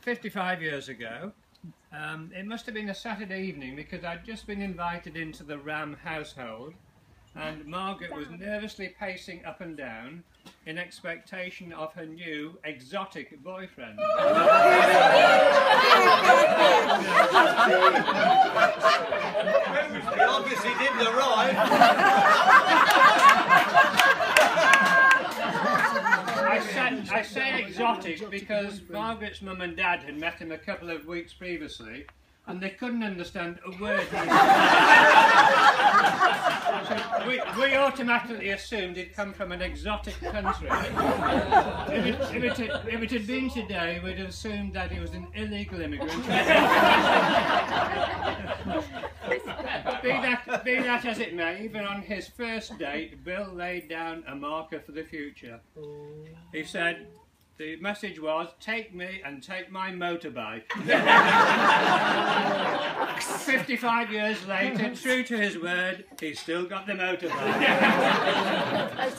55 years ago. It must have been a Saturday evening because I'd just been invited into the Ram household, and Margaret was nervously pacing up and down in expectation of her new exotic boyfriend. He obviously didn't arrive. I say exotic because Margaret's mum and dad had met him a couple of weeks previously, and they couldn't understand a word he said. So we automatically assumed he'd come from an exotic country. If it had been today, we'd have assumed that he was an illegal immigrant. Be that as it may, even on his first date, Bill laid down a marker for the future. He said, the message was, take me and take my motorbike. 55 years later, true to his word, he's still got the motorbike.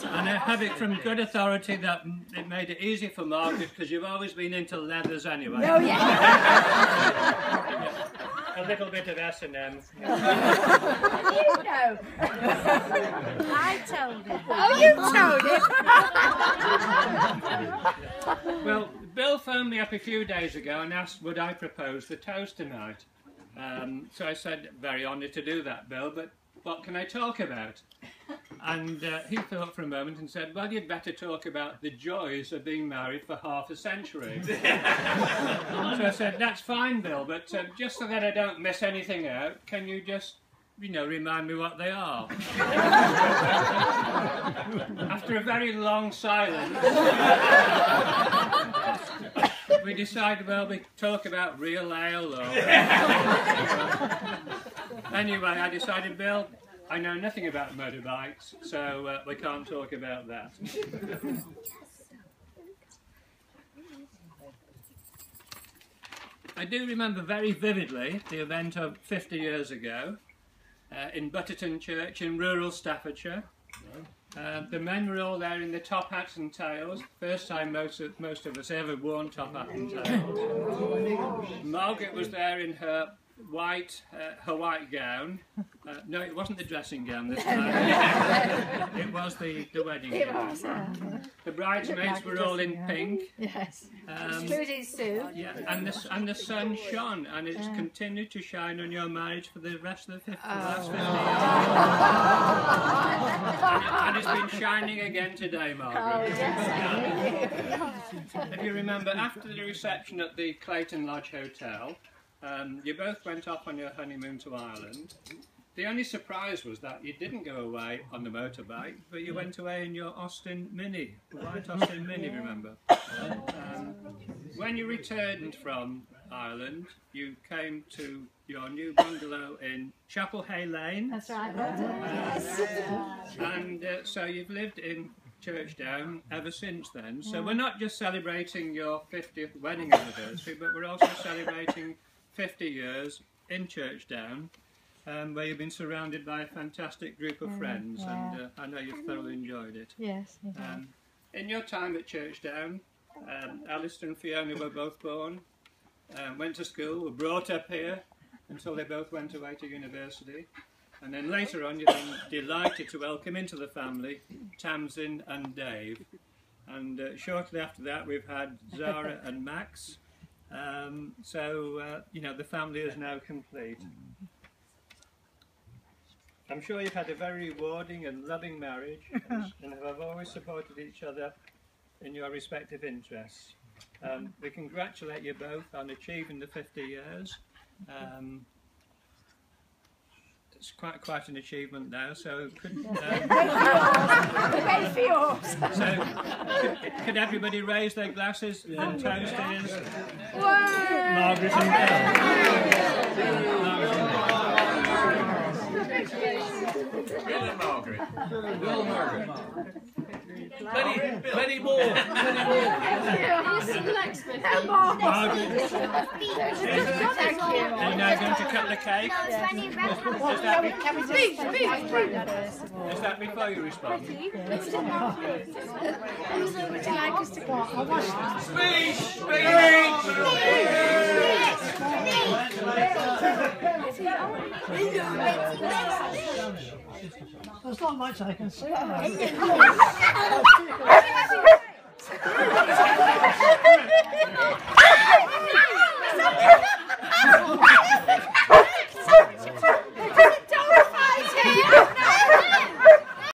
And I have it from good authority that it made it easy for Margaret because you've always been into leathers anyway. Oh, yeah. A little bit of S&M. You know. I told him. Oh, you told him. Well, Bill phoned me up a few days ago and asked would I propose the toast tonight. So I said, very honoured to do that, Bill, but what can I talk about? And he thought for a moment and said, well, you'd better talk about the joys of being married for half a century. So I said, that's fine, Bill, but just so that I don't miss anything out, can you just, remind me what they are? After a very long silence, we decided, well, we talk about real ale or... Anyway, I decided, Bill, I know nothing about motorbikes, so we can't talk about that. I do remember very vividly the event of 50 years ago in Butterton Church in rural Staffordshire. The men were all there in their top hats and tails. First time most of us ever worn top hat and tails. Margaret was there in her white gown. No, it wasn't the dressing gown this time. It was the wedding gown. The bridesmaids were all in pink. Yes. Including Sue. Yeah, and the sun shone, and it's continued to shine on your marriage for the rest of the last 50 years. And it's been shining again today, Margaret. If you remember, after the reception at the Clayton Lodge Hotel, you both went off on your honeymoon to Ireland. The only surprise was that you didn't go away on the motorbike, but you went away in your Austin Mini, the white Austin Mini, remember? When you returned from Ireland, you came to your new bungalow in Chapel Hay Lane. That's right. And so you've lived in Churchdown ever since then. So we're not just celebrating your 50th wedding anniversary, but we're also celebrating 50 years in Churchdown, where you've been surrounded by a fantastic group of friends, and I know you've thoroughly enjoyed it. Yes. In your time at Churchdown, Alistair and Fiona were both born, went to school, were brought up here until they both went away to university, and then later on you've been delighted to welcome into the family Tamsin and Dave, and shortly after that we've had Zara and Max. The family is now complete. I'm sure you've had a very rewarding and loving marriage and have always supported each other in your respective interests. We congratulate you both on achieving the 50 years. It's quite an achievement now, so could everybody raise their glasses and toast is Margaret and Bill and Margaret. Bill and Margaret. Many more. Margaret, are you now going to cut the cake? Is that before you respond? Would you like us to go? Speech! There's not much I can say.